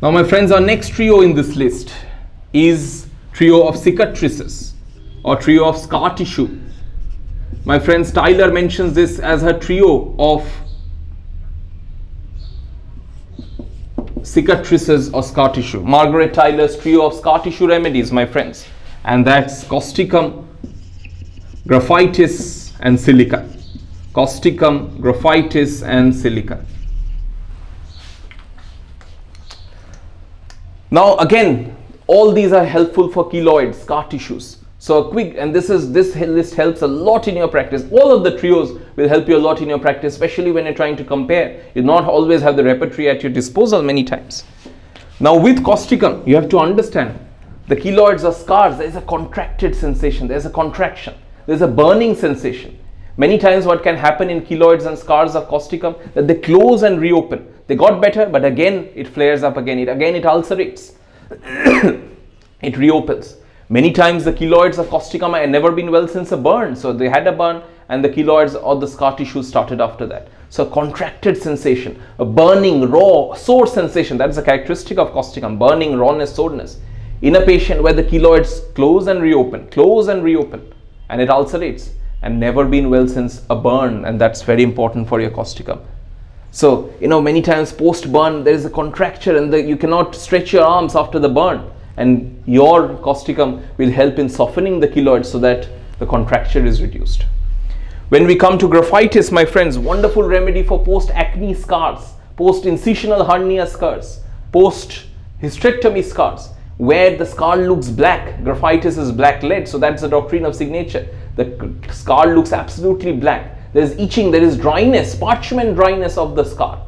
Now my friends, our next trio in this list is trio of cicatrices or trio of scar tissue. My friends, Tyler mentions this as her trio of cicatrices or scar tissue. Margaret Tyler's trio of scar tissue remedies, my friends, and that's causticum, graphitis and silica. Causticum, graphitis and silica. Now again, all these are helpful for keloid scar tissues. So a quick, and this list helps a lot in your practice. All of the trios will help you a lot in your practice, especially when you're trying to compare. You not always have the repertory at your disposal many times. Now with causticum, you have to understand the keloids or scars, there is a contracted sensation, there is a contraction, there is a burning sensation. Many times what can happen in keloids and scars of causticum, that they close and reopen. They got better, but again it flares up again. It ulcerates. It reopens. Many times the keloids of causticum have never been well since a burn. So they had a burn and the keloids or the scar tissue started after that. So a contracted sensation, a burning, raw, sore sensation. That is a characteristic of causticum, burning, rawness, soreness. In a patient where the keloids close and reopen, and it ulcerates and never been well since a burn, and that's very important for your causticum. So, many times post-burn there is a contracture and you cannot stretch your arms after the burn, and your causticum will help in softening the keloids so that the contracture is reduced. When we come to graphitis, my friends, wonderful remedy for post-acne scars, post-incisional hernia scars, post-hysterectomy scars, where the scar looks black. Graphitis is black lead, so that's the doctrine of signature. The scar looks absolutely black. There is itching, there is dryness, parchment dryness of the scar,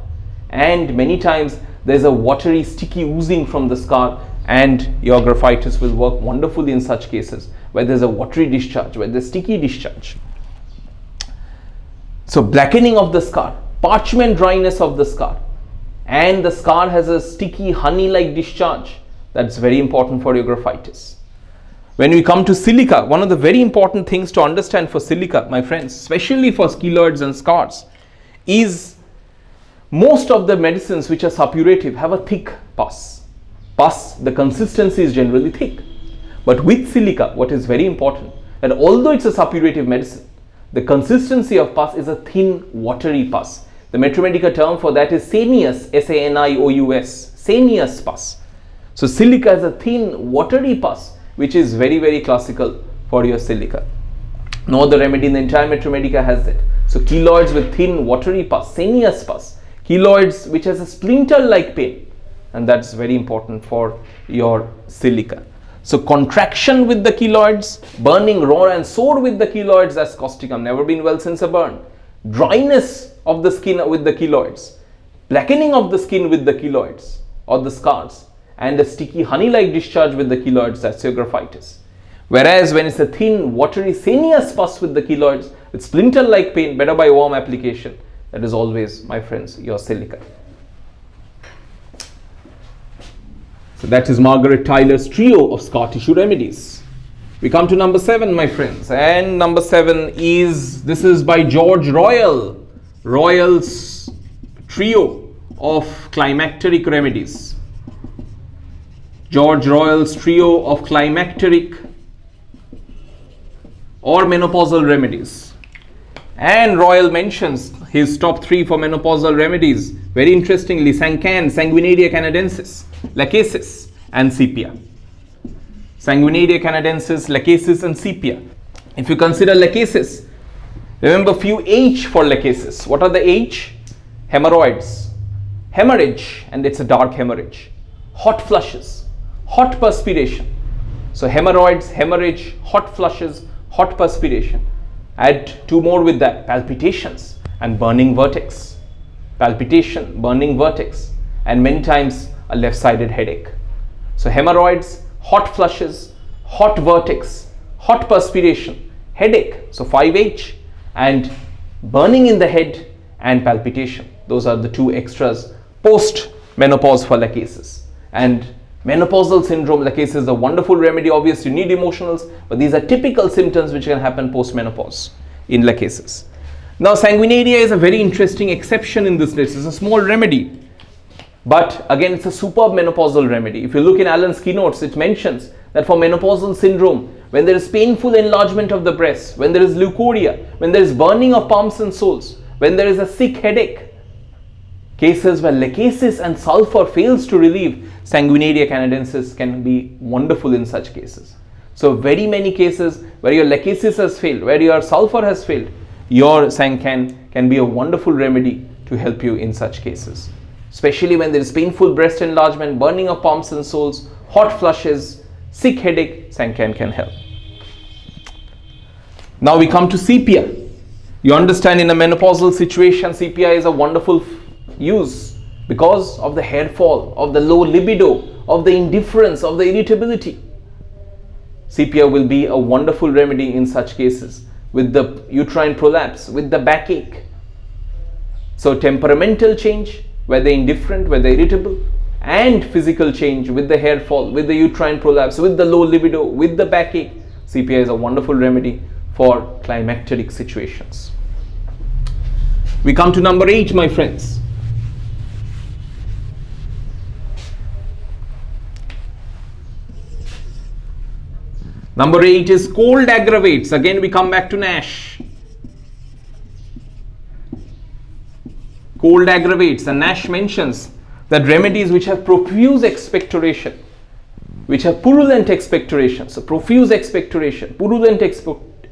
and many times there is a watery, sticky oozing from the scar, and your graphitis will work wonderfully in such cases where there is a watery discharge, where there is sticky discharge. So blackening of the scar, parchment dryness of the scar, and the scar has a sticky honey-like discharge. That's very important for your graphitis. When we come to silica, one of the very important things to understand for silica, my friends, especially for keloids and scars, is most of the medicines which are suppurative have a thick pus. The consistency is generally thick. But with silica, what is very important, that although it's a suppurative medicine, the consistency of pus is a thin, watery pus. The Medica term for that is sanious, S-A-N-I-O-U-S, sanious pus. So silica is a thin, watery pus, which is very, very classical for your silica. No other remedy in the entire Medica has that. So keloids with thin, watery pus, sanious pus, keloids which has a splinter-like pain, and that's very important for your silica. So contraction with the keloids, burning, raw and sore with the keloids, that's causticum, never been well since a burn. Dryness of the skin with the keloids, blackening of the skin with the keloids or the scars, and a sticky honey-like discharge with the keloids, that's your graphitis. Whereas when it's a thin, watery, sanious pus with the keloids, with splinter-like pain, better by warm application, that is always, my friends, your silica. So that is Margaret Tyler's trio of scar tissue remedies. We come to number 7, my friends, and number 7 is, this is by George Royal, Royal's trio of climacteric remedies. George Royal's trio of climacteric or menopausal remedies. And Royal mentions his top 3 for menopausal remedies. Very interestingly, Sancan, Sanguinaria canadensis, lachesis and sepia. Sanguinaria canadensis, lachesis and sepia. If you consider lachesis, remember few H for lachesis. What are the H? Hemorrhoids, hemorrhage, and it's a dark hemorrhage. Hot flushes, hot perspiration. So hemorrhoids, hemorrhage, hot flushes, hot perspiration. Add 2 more with that, palpitations and burning vertex. Palpitation, burning vertex, and many times a left-sided headache. So hemorrhoids, hot flushes, hot vertex, hot perspiration, headache, so 5H, and burning in the head and palpitation. Those are the 2 extras post-menopause for lachesis. And menopausal syndrome, lachesis is a wonderful remedy. Obviously you need emotionals, but these are typical symptoms which can happen post-menopause in lachesis. Now sanguinaria is a very interesting exception in this list. It's a small remedy. But again, it's a superb menopausal remedy. If you look in Allen's keynotes, it mentions that for menopausal syndrome, when there is painful enlargement of the breast, when there is leukorrhea, when there is burning of palms and soles, when there is a sick headache, cases where lachesis and sulfur fails to relieve, Sanguinaria canadensis can be wonderful in such cases. So very many cases where your lachesis has failed, where your sulfur has failed, your Sancan can be a wonderful remedy to help you in such cases. Especially when there is painful breast enlargement, burning of palms and soles, hot flushes, sick headache, Sancan can help. Now we come to sepia. You understand, in a menopausal situation, sepia is a wonderful use because of the hair fall, of the low libido, of the indifference, of the irritability. Sepia will be a wonderful remedy in such cases, with the uterine prolapse, with the backache. So temperamental change, whether indifferent, whether irritable, and physical change with the hair fall, with the uterine prolapse, with the low libido, with the backache, sepia is a wonderful remedy for climacteric situations. We come to number 8, my friends. Number 8 is cold aggravates. Again, we come back to Nash. Cold aggravates, and Nash mentions that remedies which have profuse expectoration, which have purulent expectoration, so profuse expectoration, purulent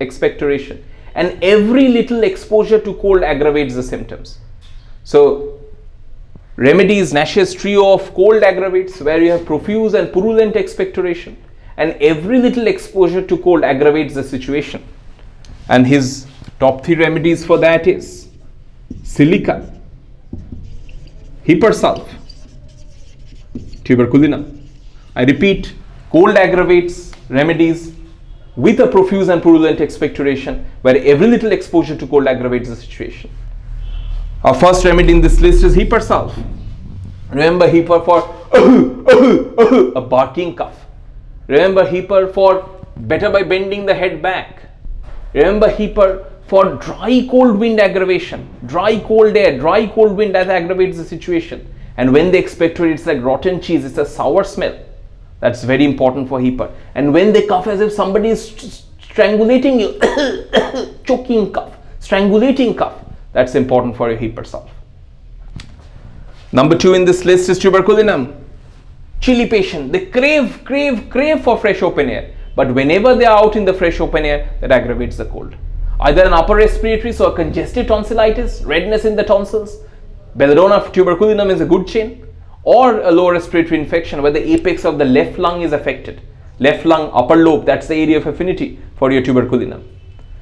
expectoration, and every little exposure to cold aggravates the symptoms. So remedies, Nash's trio of cold aggravates, where you have profuse and purulent expectoration, and every little exposure to cold aggravates the situation. And his top 3 remedies for that is silica, hipersulf, tuberculinum. I repeat, cold aggravates remedies with a profuse and purulent expectoration, where every little exposure to cold aggravates the situation. Our first remedy in this list is hipersulf. Remember Hiper for a barking cough. Remember Hiper for better by bending the head back. Remember Hiper for dry cold wind aggravation, dry cold air, dry cold wind that aggravates the situation. And when they expectorate, it's like rotten cheese, it's a sour smell. That's very important for Hiper. And when they cough as if somebody is strangulating you, choking cough, strangulating cough, that's important for your hipersulf. Number 2 in this list is tuberculinum. Chilly patient, they crave for fresh open air, but whenever they are out in the fresh open air, that aggravates the cold. Either an upper respiratory, so a congestive tonsillitis, redness in the tonsils, belladonna tuberculinum is a good chain, or a lower respiratory infection where the apex of the left lung is affected. Left lung, upper lobe, that's the area of affinity for your tuberculinum.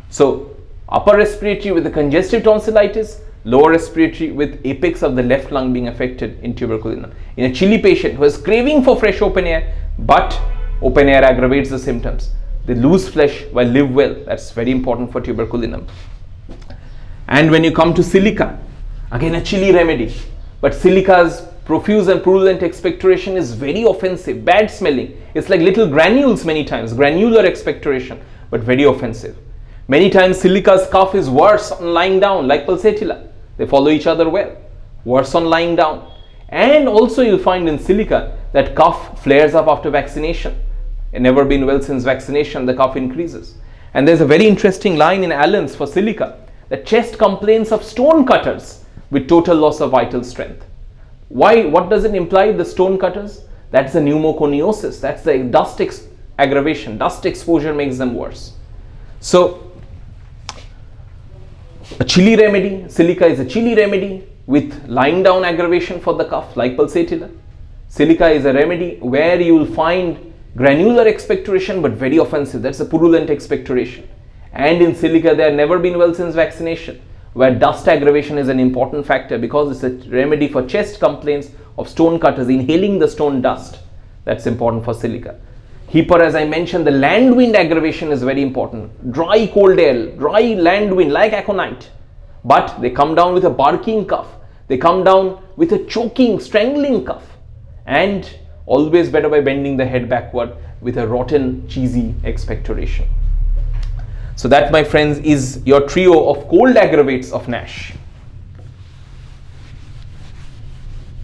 So upper respiratory with the congestive tonsillitis, lower respiratory with apex of the left lung being affected in tuberculinum. In a chilly patient who is craving for fresh open air, but open air aggravates the symptoms, they lose flesh while live well. That's very important for tuberculinum. And when you come to silica, again a chilly remedy, but silica's profuse and purulent expectoration is very offensive, bad smelling. It's like little granules many times, granular expectoration, but very offensive. Many times silica's cough is worse on lying down, like pulsatilla. They follow each other well. Worse on lying down. And also you'll find in silica that cough flares up after vaccination. It's never been well since vaccination, the cough increases. And there's a very interesting line in Allen's for silica, that chest complains of stone cutters with total loss of vital strength. Why? What does it imply, the stone cutters? That's the pneumoconiosis. That's the dust aggravation. Dust exposure makes them worse. So a chilly remedy, silica is a chilly remedy with lying down aggravation for the cough, like pulsatilla. Silica is a remedy where you will find granular expectoration but very offensive. That's a purulent expectoration. And in silica they have never been well since vaccination, where dust aggravation is an important factor because it's a remedy for chest complaints of stone cutters, inhaling the stone dust. That's important for silica. Hiper, as I mentioned, the land wind aggravation is very important. Dry cold air, dry land wind like aconite. But they come down with a barking cough. They come down with a choking, strangling cough. And always better by bending the head backward with a rotten, cheesy expectoration. So that, my friends, is your trio of cold aggravates of Nash.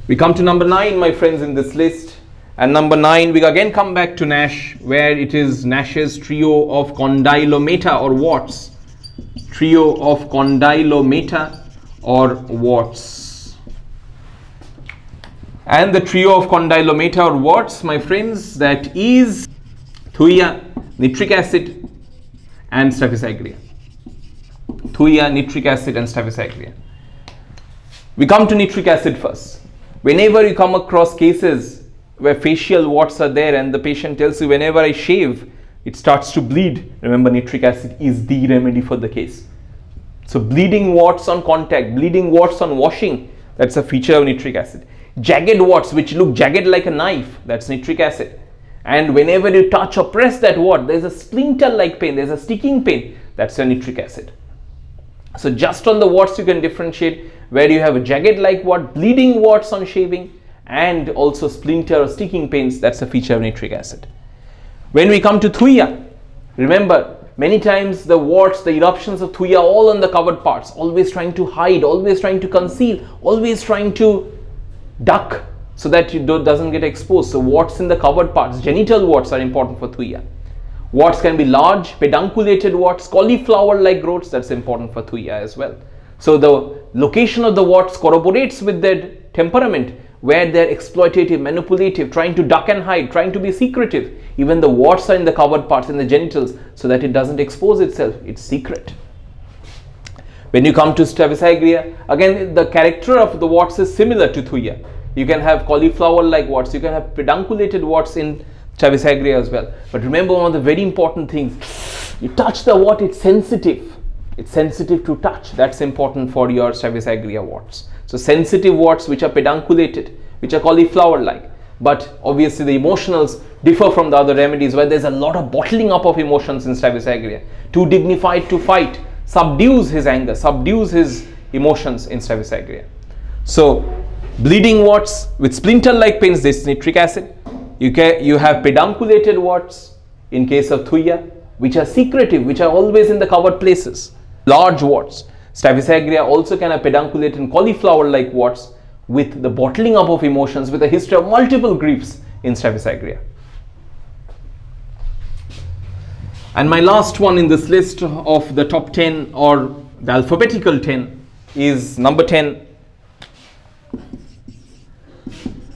We come to number 9, my friends, in this list. And number 9, we again come back to Nash, where it is Nash's trio of condylomata or warts. Trio of condylomata or warts. And the trio of condylomata or warts, my friends, that is thuya, nitric acid and staphysagria. Thuya, nitric acid and staphysagria. We come to nitric acid first. Whenever you come across cases where facial warts are there and the patient tells you, whenever I shave, it starts to bleed, remember, nitric acid is the remedy for the case. So bleeding warts on contact, bleeding warts on washing, that's a feature of nitric acid. Jagged warts which look jagged like a knife, that's nitric acid. And whenever you touch or press that wart, there's a splinter like pain, there's a sticking pain, that's a nitric acid. So just on the warts you can differentiate where you have a jagged like wart, bleeding warts on shaving, and also splinter or sticking pains, that's a feature of nitric acid. When we come to thuya, remember, many times the warts, the eruptions of thuya all on the covered parts, always trying to hide, always trying to conceal, always trying to duck so that it doesn't get exposed. So warts in the covered parts, genital warts are important for thuya. Warts can be large, pedunculated warts, cauliflower-like growths, that's important for thuya as well. So the location of the warts corroborates with their temperament, where they're exploitative, manipulative, trying to duck and hide, trying to be secretive. Even the warts are in the covered parts, in the genitals, so that it doesn't expose itself, it's secret. When you come to staphysagria, again the character of the warts is similar to thuya. You can have cauliflower-like warts, you can have pedunculated warts in staphysagria as well. But remember one of the very important things, you touch the wart, it's sensitive. It's sensitive to touch. That's important for your staphysagria warts. So sensitive warts which are pedunculated, which are cauliflower-like. But obviously the emotionals differ from the other remedies where there's a lot of bottling up of emotions in staphysagria. Too dignified to fight, subdues his anger, subdues his emotions in staphysagria. So bleeding warts with splinter-like pains, this is nitric acid. You have pedunculated warts in case of thuya, which are secretive, which are always in the covered places. Large warts. Staphysagria also can have pedunculated and cauliflower-like warts with the bottling up of emotions, with a history of multiple griefs in staphysagria. And my last one in this list of the top 10 or the alphabetical 10 is number 10,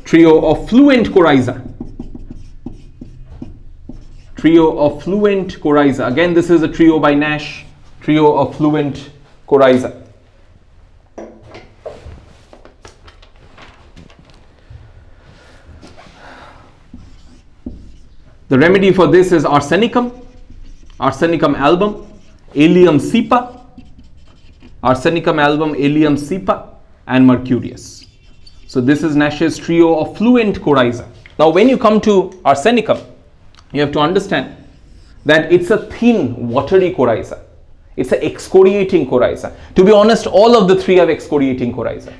trio of fluent coryza. Trio of fluent coryza. Again, this is a trio by Nash. Trio of fluent coryza. The remedy for this is arsenicum, arsenicum album, allium cepa, arsenicum album, allium cepa, and mercurius. So this is Nash's trio of fluent coryza. Now when you come to arsenicum, you have to understand that it's a thin, watery coryza. It's an excoriating coryza. To be honest, all of the three have excoriating coryza.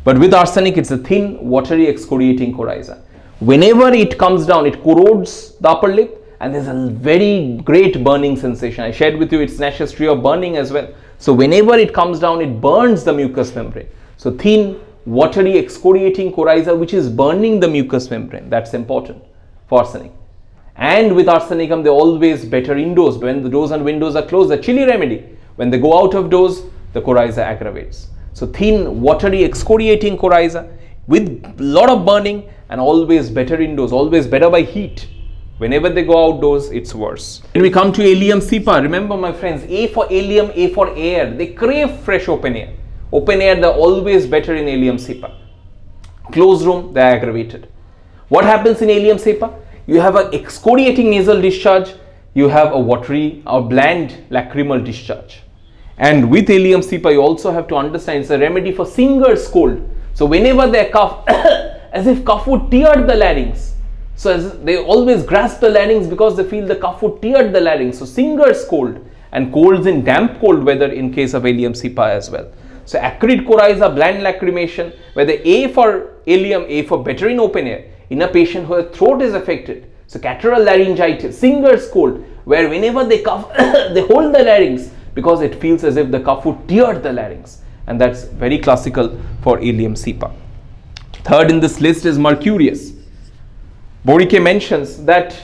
But with arsenic, it's a thin, watery, excoriating coryza. Whenever it comes down, it corrodes the upper lip and there's a very great burning sensation. I shared with you it's Nash's trio of burning as well. So whenever it comes down, it burns the mucous membrane. So thin, watery, excoriating coryza which is burning the mucous membrane. That's important for arsenic. And with arsenicum, they're always better indoors. When the doors and windows are closed, a chilly remedy. When they go out of doors, the coryza aggravates. So thin, watery, excoriating coryza with a lot of burning and always better indoors, always better by heat. Whenever they go outdoors, it's worse. When we come to allium cepa, remember my friends, A for allium, A for air. They crave fresh open air. Open air, they're always better in allium cepa. Closed room, they're aggravated. What happens in allium cepa? You have an excoriating nasal discharge, you have a watery or bland lacrimal discharge. And with allium cepa, you also have to understand it's a remedy for singer's cold. So whenever they cough, as if cough would tear the larynx. So they always grasp the larynx because they feel the cough would tear the larynx. So singer's cold and colds in damp cold weather in case of allium cepa as well. So acrid coryza, bland lacrimation, where the A for allium, A for better in open air, in a patient whose throat is affected. So catarrhal laryngitis, singer's cold, where whenever they cough, they hold the larynx because it feels as if the cough would tear the larynx. And that's very classical for allium cepa. Third in this list is mercurius. Borike mentions that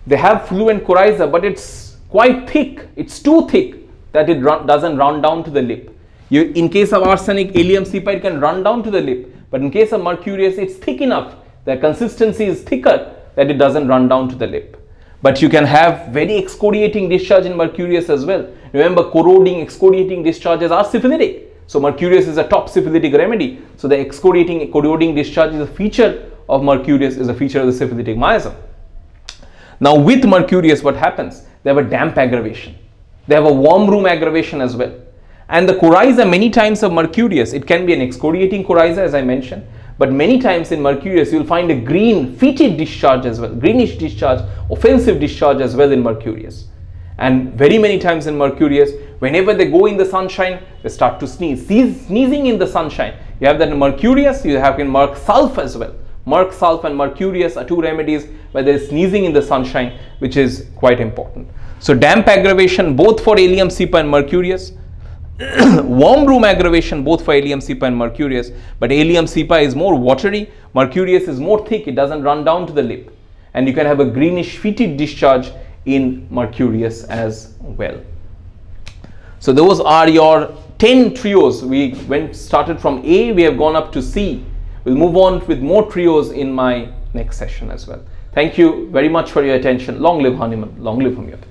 they have fluent coryza, but it's quite thick. It's too thick that it doesn't run down to the lip. In case of arsenic, allium cepa, it can run down to the lip. But in case of mercurius, it's thick enough. The consistency is thicker that it doesn't run down to the lip. But you can have very excoriating discharge in mercurius as well. Remember, corroding, excoriating discharges are syphilitic. So mercurius is a top syphilitic remedy. So the excoriating, corroding discharge is a feature of mercurius, is a feature of the syphilitic miasm. Now with mercurius, what happens? They have a damp aggravation. They have a warm room aggravation as well. And the coryza, many times of mercurius, it can be an excoriating coryza as I mentioned, but many times in mercurius you will find a green fetid discharge as well, greenish discharge, offensive discharge as well in mercurius. And very many times in mercurius, whenever they go in the sunshine, they start to sneeze. Sneezing in the sunshine. You have that in mercurius, you have in merc sulf as well. Merc sulf and mercurius are two remedies where there is sneezing in the sunshine, which is quite important. So damp aggravation both for allium cepa and mercurius. Warm room aggravation both for allium cepa and mercurius, but allium cepa is more watery, mercurius is more thick, it doesn't run down to the lip, and you can have a greenish fetid discharge in mercurius as well. So those are your 10 trios. We started from A, we have gone up to C. We'll move on with more trios in my next session as well. Thank you very much for your attention. Long live Hahnemann, long live homeopathy.